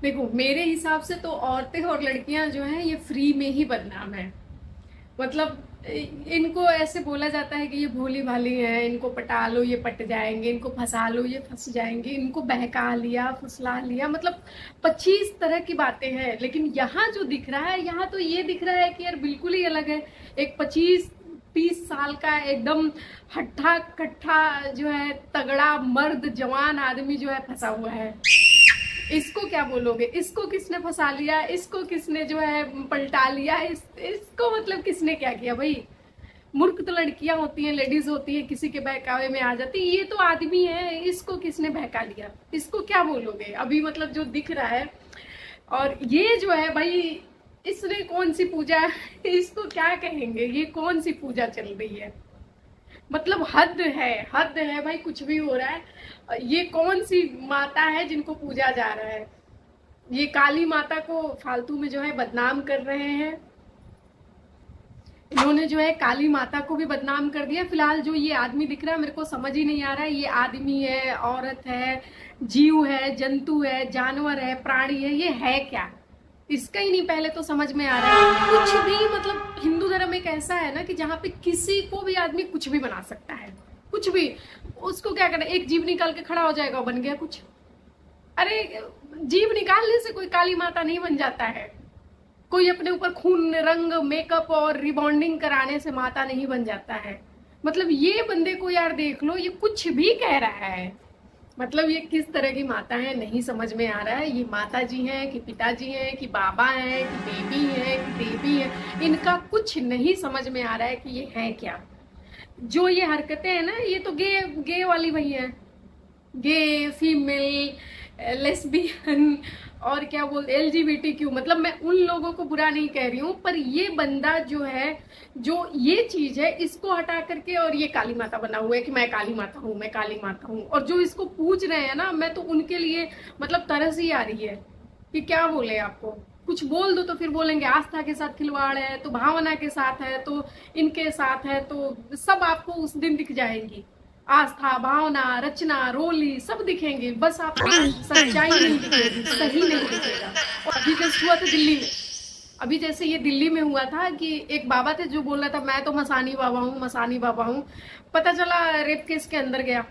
देखो मेरे हिसाब से तो औरतें और लड़कियां जो हैं ये फ्री में ही बदनाम है। मतलब इनको ऐसे बोला जाता है कि ये भोली भाली है, इनको पटा लो ये पट जाएंगे, इनको फंसा लो ये फंस जाएंगे, इनको बहका लिया फुसला लिया, मतलब 25 तरह की बातें हैं। लेकिन यहाँ जो दिख रहा है, यहाँ तो ये दिख रहा है कि यार बिल्कुल ही अलग है। एक 25-30 साल का एकदम हट्ठा कट्ठा जो है तगड़ा मर्द जवान आदमी जो है फंसा हुआ है। इसको क्या बोलोगे? इसको किसने फंसा लिया, इसको किसने जो है पलटा लिया, इसको मतलब किसने क्या किया भाई? मूर्ख तो लड़कियां होती हैं, लेडीज होती हैं, किसी के बहकावे में आ जाती। ये तो आदमी है, इसको किसने बहका लिया? इसको क्या बोलोगे अभी? मतलब जो दिख रहा है। और ये जो है भाई, इसने कौन सी पूजा इसको क्या कहेंगे? ये कौन सी पूजा चल रही है? मतलब हद है, हद है भाई, कुछ भी हो रहा है। ये कौन सी माता है जिनको पूजा जा रहा है? ये काली माता को फालतू में जो है बदनाम कर रहे हैं। इन्होंने जो है काली माता को भी बदनाम कर दिया। फिलहाल जो ये आदमी दिख रहा है मेरे को समझ ही नहीं आ रहा है, ये आदमी है, औरत है, जीव है, जंतु है, जानवर है, प्राणी है, ये है क्या? इसका ही नहीं पहले तो समझ में आ रहा है कुछ भी। मतलब हिंदू धर्म एक ऐसा है ना कि जहाँ पे किसी को भी आदमी कुछ भी बना सकता है, कुछ भी। उसको क्या करना, एक जीव निकाल के खड़ा हो जाएगा, बन गया कुछ। अरे जीव निकालने से कोई काली माता नहीं बन जाता है। कोई अपने ऊपर खून रंग मेकअप और रिबॉन्डिंग कराने से माता नहीं बन जाता है। मतलब ये बंदे को यार देख लो, ये कुछ भी कह रहा है। मतलब ये किस तरह की माता है नहीं समझ में आ रहा है। ये माता जी हैं कि पिताजी हैं कि बाबा हैं कि बेबी हैं कि देवी हैं, इनका कुछ नहीं समझ में आ रहा है कि ये है क्या। जो ये हरकतें हैं ना, ये तो गे गे वाली वही है। गे, फीमेल, लेस्बियन और क्या बोलते LGBTQ। मतलब मैं उन लोगों को बुरा नहीं कह रही हूँ, पर ये बंदा जो है, जो ये चीज है, इसको हटा करके और ये काली माता बना हुआ है कि मैं काली माता हूँ, मैं काली माता हूँ। और जो इसको पूज रहे हैं ना, मैं तो उनके लिए मतलब तरस ही आ रही है कि क्या बोले आपको। कुछ बोल दो तो फिर बोलेंगे आस्था के साथ खिलवाड़ है, तो भावना के साथ है, तो इनके साथ है, तो सब आपको उस दिन दिख जाएंगी। आस्था, भावना, रचना, रोली सब दिखेंगे, बस आपको सच्चाई नहीं दिखेगी, सही नहीं दिखेगा। और अभी जस्ट हुआ था दिल्ली में। अभी जैसे ये दिल्ली में हुआ था कि एक बाबा थे जो बोल रहा था मैं तो मसानी बाबा हूँ, मसानी बाबा हूँ। पता चला रेप केस के अंदर गया।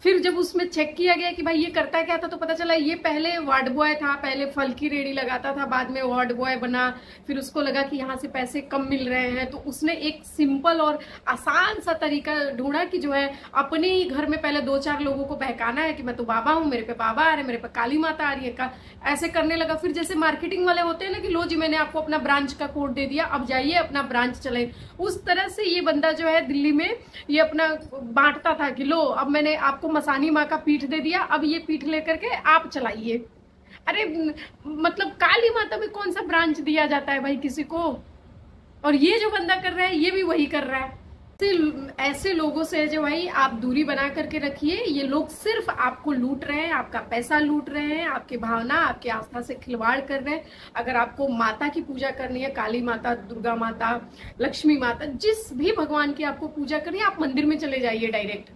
फिर जब उसमें चेक किया गया कि भाई ये करता क्या था, तो पता चला ये पहले वार्ड बॉय था, पहले फल की रेडी लगाता था, बाद में वार्ड बॉय बना। फिर उसको लगा कि यहाँ से पैसे कम मिल रहे हैं, तो उसने एक सिंपल और आसान सा तरीका ढूंढा कि जो है अपने ही घर में पहले 2-4 लोगों को बहकाना है कि मैं तो बाबा हूँ, मेरे पे बाबा आ रहे, मेरे पे काली माता आ रही है। ऐसे करने लगा। फिर जैसे मार्केटिंग वाले होते हैं ना कि लो जी मैंने आपको अपना ब्रांच का कोड दे दिया, अब जाइए अपना ब्रांच चलाइए। उस तरह से ये बंदा जो है दिल्ली में ये अपना बांटता था कि लो अब मैंने आपको मसानी माँ का पीठ दे दिया, अब ये पीठ लेकर के आप चलाइए। अरे मतलब काली माता में कौन सा ब्रांच दिया जाता है भाई किसी को? और ये जो बंदा कर रहा है ये भी वही कर रहा है। ऐसे लोगों से जो भाई आप दूरी बना करके रखिए। ये लोग सिर्फ आपको लूट रहे हैं, आपका पैसा लूट रहे हैं, आपकी भावना, आपकी आस्था से खिलवाड़ कर रहे हैं। अगर आपको माता की पूजा करनी है, काली माता, दुर्गा माता, लक्ष्मी माता, जिस भी भगवान की आपको पूजा करनी है, आप मंदिर में चले जाइए डायरेक्ट।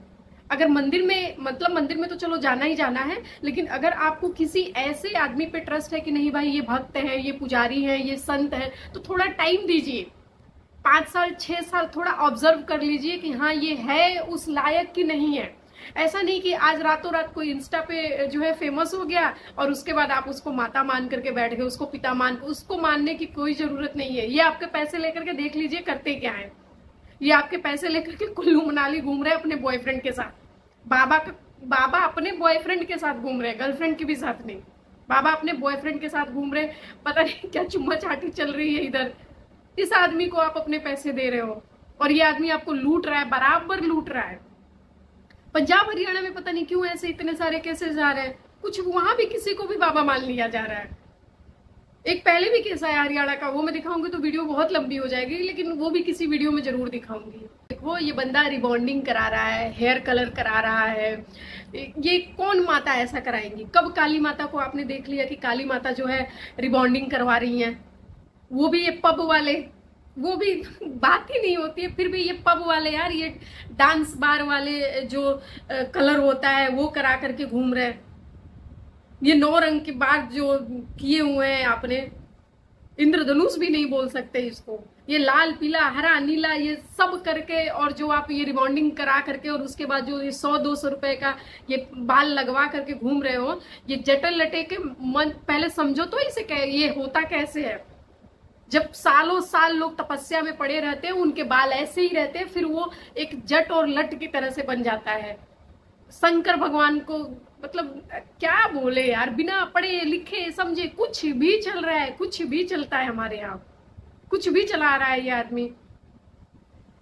अगर मंदिर में, मतलब मंदिर में तो चलो जाना ही जाना है, लेकिन अगर आपको किसी ऐसे आदमी पे ट्रस्ट है कि नहीं भाई ये भक्त है, ये पुजारी है, ये संत है, तो थोड़ा टाइम दीजिए। 5 साल 6 साल थोड़ा ऑब्जर्व कर लीजिए कि हाँ ये है उस लायक की नहीं है। ऐसा नहीं कि आज रातों रात कोई इंस्टा पे जो है फेमस हो गया और उसके बाद आप उसको माता मान करके बैठ गए, उसको पिता मान, उसको मानने की कोई जरूरत नहीं है। ये आपके पैसे लेकर के देख लीजिए करते क्या है। ये आपके पैसे लेकर के कुल्लू मनाली घूम रहे हैं अपने बॉयफ्रेंड के साथ। बाबा अपने बॉयफ्रेंड के साथ घूम रहे हैं, गर्लफ्रेंड के भी साथ नहीं। बाबा अपने बॉयफ्रेंड के साथ घूम रहे हैं, पता नहीं क्या चुम्मा चाटी चल रही है इधर। इस आदमी को आप अपने पैसे दे रहे हो और ये आदमी आपको लूट रहा है, बराबर लूट रहा है। पंजाब हरियाणा में पता नहीं क्यों ऐसे इतने सारे केसेस आ रहे हैं, कुछ वहां भी किसी को भी बाबा मान लिया जा रहा है। एक पहले भी केस आया हरियाणा का, वो मैं दिखाऊंगी तो वीडियो बहुत लंबी हो जाएगी, लेकिन वो भी किसी वीडियो में जरूर दिखाऊंगी। देखो ये बंदा रिबॉन्डिंग करा रहा है, हेयर कलर करा रहा है। ये कौन माता ऐसा कराएंगी? कब काली माता को आपने देख लिया कि काली माता जो है रिबॉन्डिंग करवा रही है? वो भी ये पब वाले, वो भी बात ही नहीं होती है। फिर भी ये पब वाले यार, ये डांस बार वाले जो कलर होता है वो करा करके घूम रहे हैं। ये 9 रंग के बाद जो किए हुए हैं आपने, इंद्रधनुष भी नहीं बोल सकते इसको, ये लाल पीला हरा नीला ये सब करके, और जो आप ये रिबॉन्डिंग करा करके और उसके बाद जो ये 100-200 रुपए का ये बाल लगवा करके घूम रहे हो, ये जटल लटे के मन पहले समझो तो इसे ये होता कैसे है। जब सालों साल लोग तपस्या में पड़े रहते हैं, उनके बाल ऐसे ही रहते हैं, फिर वो एक जट और लट की तरह से बन जाता है। शंकर भगवान को मतलब क्या बोले यार, बिना पढ़े लिखे समझे कुछ भी चल रहा है, कुछ भी चलता है हमारे यहाँ, कुछ भी चला रहा है ये आदमी।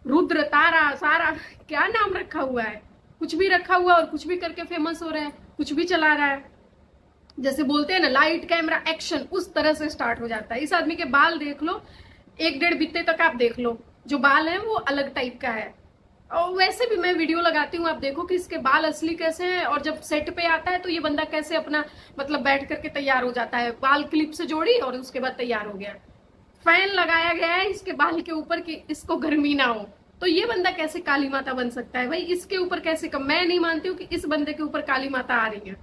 रुद्र तारा सारा क्या नाम रखा हुआ है, कुछ भी रखा हुआ और कुछ भी करके फेमस हो रहा है, कुछ भी चला रहा है। जैसे बोलते हैं ना लाइट कैमरा एक्शन, उस तरह से स्टार्ट हो जाता है। इस आदमी के बाल देख लो, 1-1.5 बित्ते तक आप देख लो, जो बाल है वो अलग टाइप का है। और वैसे भी मैं वीडियो लगाती हूँ, आप देखो कि इसके बाल असली कैसे हैं, और जब सेट पे आता है तो ये बंदा कैसे अपना मतलब बैठ करके तैयार हो जाता है। बाल क्लिप से जोड़ी और उसके बाद तैयार हो गया। फैन लगाया गया है इसके बाल के ऊपर कि इसको गर्मी ना हो, तो ये बंदा कैसे काली माता बन सकता है भाई? इसके ऊपर कैसे कम, मैं नहीं मानती हूँ कि इस बंदे के ऊपर काली माता आ रही है।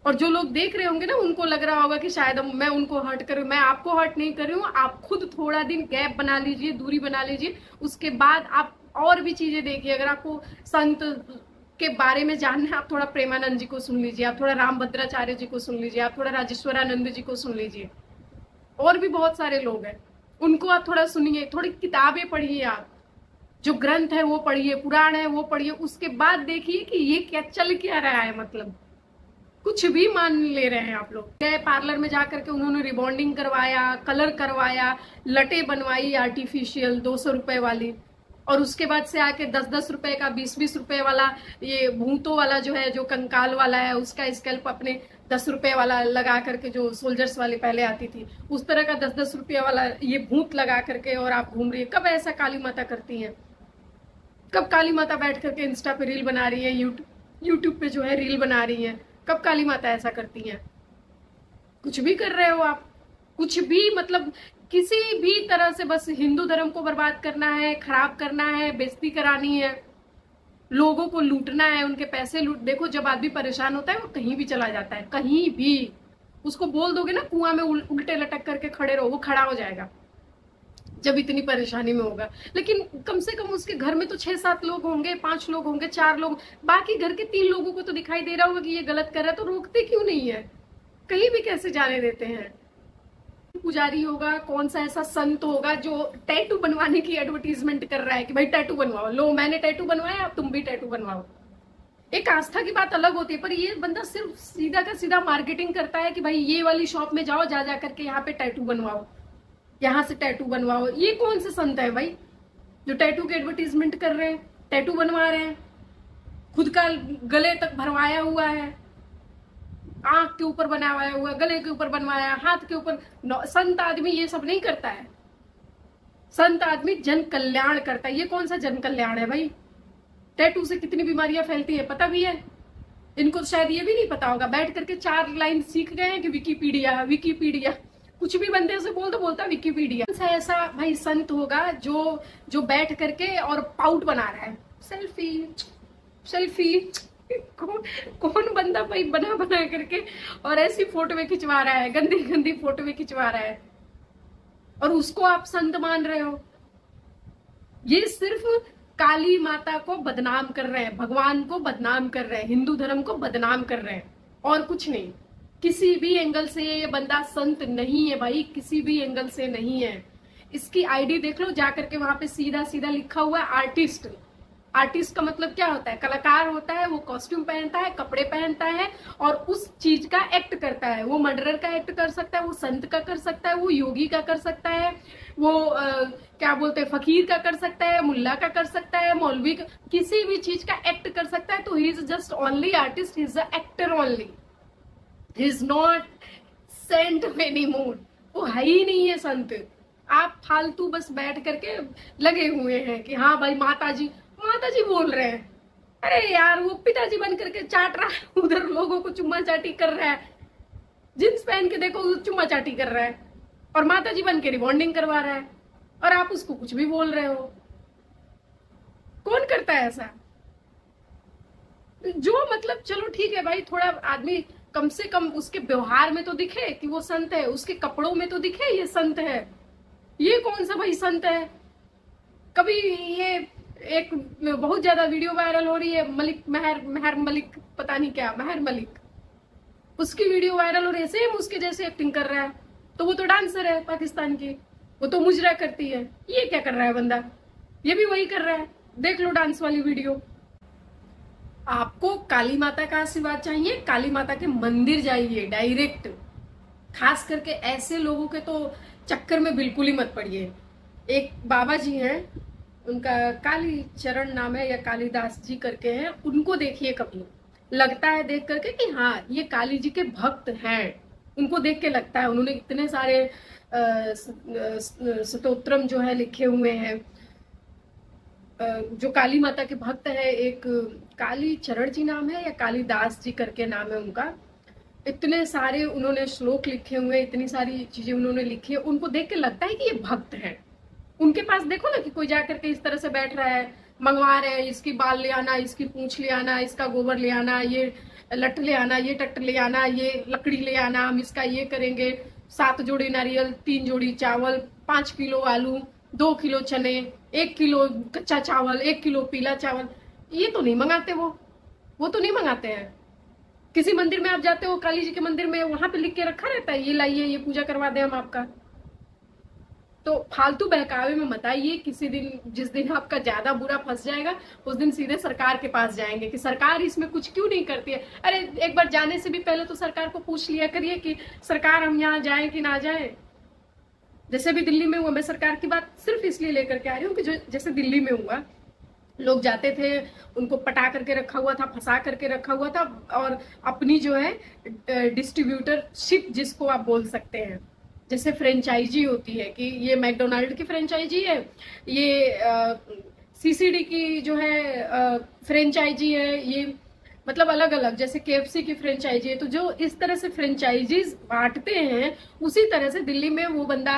और जो लोग देख रहे होंगे ना, उनको लग रहा होगा कि शायद मैं उनको हर्ट करूं, मैं आपको हर्ट नहीं कर रही हूँ। आप खुद थोड़ा दिन गैप बना लीजिए, दूरी बना लीजिए, उसके बाद आप और भी चीजें देखिए। अगर आपको संत के बारे में जानना है, आप थोड़ा प्रेमानंद जी को सुन लीजिए, आप थोड़ा रामभद्राचार्य जी को सुन लीजिए, आप थोड़ा राजेश्वरानंद जी को सुन लीजिए, और भी बहुत सारे लोग हैं, उनको आप थोड़ा सुनिए, थोड़ी किताबें पढ़िए, आप जो ग्रंथ है वो पढ़िए, पुराण है वो पढ़िए, उसके बाद देखिए कि ये क्या चल क्या रहा है। मतलब कुछ भी मान ले रहे हैं आप लोग। गए पार्लर में जाकर के उन्होंने रिबॉन्डिंग करवाया, कलर करवाया, लटे बनवाई आर्टिफिशियल 200 रुपए वाली, और उसके बाद से आके 10-10 रुपए का 20-20 रुपए वाला ये भूतों वाला जो है, जो कंकाल वाला है, उसका स्कैल्प अपने 10 रुपए वाला लगा करके, जो सोल्जर्स वाली पहले आती थी उस तरह का 10-10 रुपये वाला ये भूत लगा करके और आप घूम रही है। कब ऐसा काली माता करती है? कब काली माता बैठ करके इंस्टा पे रील बना रही है, यूट्यूब पे जो है रील बना रही है? कब काली माता ऐसा करती है? कुछ भी कर रहे हो आप, कुछ भी, मतलब किसी भी तरह से बस हिंदू धर्म को बर्बाद करना है, खराब करना है, बेइज्जती करानी है, लोगों को लूटना है, उनके पैसे लूट। देखो जब आदमी परेशान होता है वो कहीं भी चला जाता है, कहीं भी उसको बोल दोगे ना कुआं में उल्टे लटक करके खड़े रहो, वो खड़ा हो जाएगा जब इतनी परेशानी में होगा। लेकिन कम से कम उसके घर में तो 6-7 लोग होंगे, 5 लोग होंगे, 4 लोग, बाकी घर के 3 लोगों को तो दिखाई दे रहा होगा कि ये गलत कर रहा है, तो रोकते क्यों नहीं है? कहीं भी कैसे जाने देते हैं? पुजारी होगा, कौन सा ऐसा संत होगा जो टैटू बनवाने की एडवर्टीजमेंट कर रहा है कि भाई टैटू बनवाओ, लो मैंने टैटू बनवाया, अब तुम भी टैटू बनवाओ। एक आस्था की बात अलग होती है, पर ये बंदा सिर्फ सीधा का सीधा मार्केटिंग करता है कि भाई ये वाली शॉप में जाओ, जा जा करके यहाँ पे टैटू बनवाओ, यहाँ से टैटू बनवाओ। ये कौन से संत है भाई जो टैटू की एडवर्टीजमेंट कर रहे हैं, टैटू बनवा रहे हैं, खुद का गले तक भरवाया हुआ है, आंख के ऊपर बनाया हुआ, गले के ऊपर बनवाया, हाथ के ऊपर। संत आदमी ये सब नहीं करता है। संत आदमी जन कल्याण करता है। ये कौन सा जन कल्याण है भाई? टैटू से कितनी बीमारियां फैलती है पता भी है इनको? शायद ये भी नहीं पता होगा। बैठ करके 4 लाइन सीख गए हैं कि विकीपीडिया विकीपीडिया, कुछ भी बंदे से बोल तो बोलता विकीपीडिया। ऐसा भाई संत होगा जो बैठ करके और पाउट बना रहा है, सेल्फी सेल्फी। कौन बंदा भाई बना करके और ऐसी फोटो खिंचवा रहा है, गंदी गंदी फोटो खिंचवा रहा है, और उसको आप संत मान रहे हो? ये सिर्फ काली माता को बदनाम कर रहे हैं, भगवान को बदनाम कर रहे हैं, हिंदू धर्म को बदनाम कर रहे हैं, और कुछ नहीं। किसी भी एंगल से ये बंदा संत नहीं है भाई, किसी भी एंगल से नहीं है। इसकी आईडी देख लो जाकर के, वहां पे सीधा सीधा लिखा हुआ है आर्टिस्ट। आर्टिस्ट का मतलब क्या होता है? कलाकार होता है। वो कॉस्ट्यूम पहनता है, कपड़े पहनता है और उस चीज का एक्ट करता है। वो मर्डरर का एक्ट कर सकता है, वो संत का कर सकता है, वो योगी का कर सकता है, वो क्या बोलते हैं फकीर का कर सकता है, मुल्ला का कर सकता है, मौलवी का, किसी भी चीज का एक्ट कर सकता है। तो he is just only artist, he is a actor only, he is not sent any more. वो है ही नहीं है संत। आप फालतू बस बैठ करके लगे हुए हैं कि हाँ भाई माता जी बोल रहे हैं। अरे यार वो पिताजी बन करके चाट रहा है, उधर लोगों को चुम्मा चाटी कर रहा है, जींस पहन के देखो चुम्मा चाटी कर रहा है, और माताजी बन के रिबॉन्डिंग करवा रहा है, और आप उसको कुछ भी बोल रहे हो। कौन करता है ऐसा? जो मतलब चलो ठीक है भाई, थोड़ा आदमी कम से कम उसके व्यवहार में तो दिखे कि वो संत है, उसके कपड़ों में तो दिखे ये संत है। ये कौन सा भाई संत है? कभी ये एक बहुत ज्यादा वीडियो वायरल हो रही है, महर मलिक, पता नहीं क्या, महर मलिक, उसकी वीडियो वायरल हो रही है, सेम उसके जैसे एक्टिंग कर रहा है। तो वो तो डांसर है पाकिस्तान की, वो तो मुजरा करती है, ये क्या कर रहा है बंदा? ये भी वही कर रहा है, देख लो डांस वाली वीडियो। आपको काली माता का आशीर्वाद चाहिए, काली माता के मंदिर जाइए डायरेक्ट। खास करके ऐसे लोगों के तो चक्कर में बिल्कुल ही मत पड़िए। एक बाबा जी हैं, उनका काली चरण नाम है या कालीदास जी करके हैं, उनको देखिए कभी, लगता है देख करके कि हाँ ये काली जी के भक्त हैं। उनको देख के लगता है, उन्होंने इतने सारे स्तोत्रम जो है लिखे हुए हैं। जो काली माता के भक्त है, एक काली चरण जी नाम है या कालीदास जी करके नाम है उनका, इतने सारे उन्होंने श्लोक लिखे हुए, इतनी सारी चीजें उन्होंने लिखी है। उनको देख के लगता है कि ये भक्त हैं। उनके पास देखो ना कि कोई जाकर के इस तरह से बैठ रहा है, मंगवा रहे हैं, इसकी बाल ले आना, इसकी पूंछ ले आना, इसका गोबर ले आना, ये लट ले आना, ये टट ले आना, ये लकड़ी ले आना, हम इसका ये करेंगे, 7 जोड़ी नारियल, 3 जोड़ी चावल, 5 किलो आलू, 2 किलो चने, 1 किलो कच्चा चावल, 1 किलो पीला चावल। ये तो नहीं मंगाते, वो तो नहीं मंगाते हैं। किसी मंदिर में आप जाते हो, काली जी के मंदिर में, वहां पे लिख के रखा रहता है ये लाइए, ये पूजा करवा दे हम आपका। तो फालतू बहकावे में मत आइए। किसी दिन, जिस दिन आपका ज्यादा बुरा फंस जाएगा, उस दिन सीधे सरकार के पास जाएंगे कि सरकार इसमें कुछ क्यों नहीं करती है। अरे एक बार जाने से भी पहले तो सरकार को पूछ लिया करिए कि सरकार हम यहाँ जाएं कि ना जाएं। जैसे भी दिल्ली में हुआ, मैं सरकार की बात सिर्फ इसलिए लेकर के आ रही हूँ कि जो जैसे दिल्ली में हुआ, लोग जाते थे, उनको पटा करके रखा हुआ था, फंसा करके रखा हुआ था, और अपनी जो है डिस्ट्रीब्यूटरशिप जिसको आप बोल सकते हैं, जैसे फ्रेंचाइजी होती है कि ये मैकडोनाल्ड की फ्रेंचाइजी है, ये सीसीडी की जो है फ्रेंचाइजी है, ये मतलब अलग अलग, जैसे केएफसी की फ्रेंचाइजी है। तो जो इस तरह से फ्रेंचाइजीज बांटते हैं, उसी तरह से दिल्ली में वो बंदा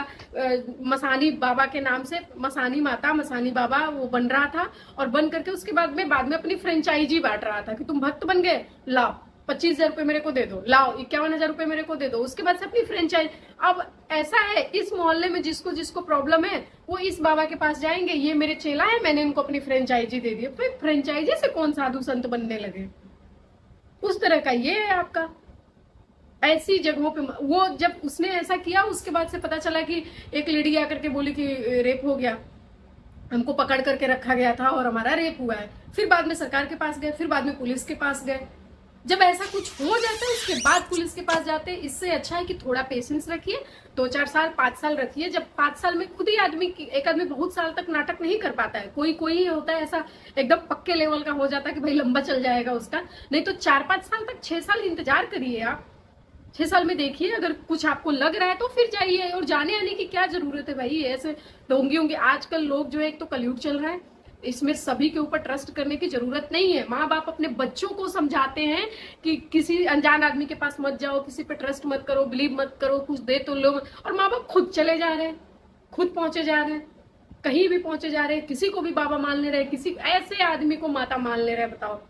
मसानी बाबा के नाम से, मसानी माता, मसानी बाबा, वो बन रहा था, और बन करके उसके बाद में अपनी फ्रेंचाइजी बांट रहा था कि तुम भक्त बन गए, लाओ 25,000 रुपए मेरे को दे दो, लाओ 51,000 रुपए मेरे को दे दो। उसके बाद से अपनी फ्रेंचाइज। अब ऐसा है, इस मोहल्ले में जिसको जिसको प्रॉब्लम है वो इस बाबा के पास जाएंगे, ये मेरे चेला है, मैंने इनको अपनी फ्रेंचाइजी दे दी। फिर फ्रेंचाइजी से कौन साधु संत बनने लगे, उस तरह का ये है आपका। ऐसी जगहों पे वो, जब उसने ऐसा किया, उसके बाद से पता चला कि एक लेडी आकर के बोली कि रेप हो गया, हमको पकड़ करके रखा गया था और हमारा रेप हुआ है। फिर बाद में सरकार के पास गए, फिर बाद में पुलिस के पास गए। जब ऐसा कुछ हो जाता है उसके बाद पुलिस के पास जाते हैं। इससे अच्छा है कि थोड़ा पेशेंस रखिए, 2-4 साल 5 साल रखिए। जब 5 साल में खुद ही एक आदमी बहुत साल तक नाटक नहीं कर पाता है, कोई होता है ऐसा एकदम पक्के लेवल का हो जाता है कि भाई लंबा चल जाएगा उसका। नहीं तो 4-5 साल तक, 6 साल इंतजार करिए आप। 6 साल में देखिए, अगर कुछ आपको लग रहा है तो फिर जाइए। और जाने आने की क्या जरूरत है भाई, ऐसे ढोंगी होंगे। आजकल लोग जो है, एक तो कलयुग चल रहा है, इसमें सभी के ऊपर ट्रस्ट करने की जरूरत नहीं है। माँ बाप अपने बच्चों को समझाते हैं कि किसी अनजान आदमी के पास मत जाओ, किसी पे ट्रस्ट मत करो, बिलीव मत करो, कुछ दे तो लो। और माँ बाप खुद चले जा रहे हैं, खुद पहुंचे जा रहे हैं, कहीं भी पहुंचे जा रहे हैं, किसी को भी बाबा मान ले रहे, किसी ऐसे आदमी को माता मान ले रहे। बताओ,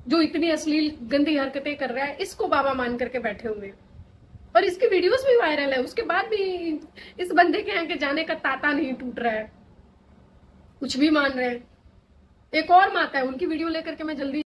जो इतनी अश्लील गंदी हरकतें कर रहा है, इसको बाबा मान करके बैठे हुए हैं। और इसकी वीडियोस भी वायरल है, उसके बाद भी इस बंदे के यहाँ के जाने का तांता नहीं टूट रहा है, कुछ भी मान रहे हैं। एक और माता है, उनकी वीडियो लेकर के मैं जल्दी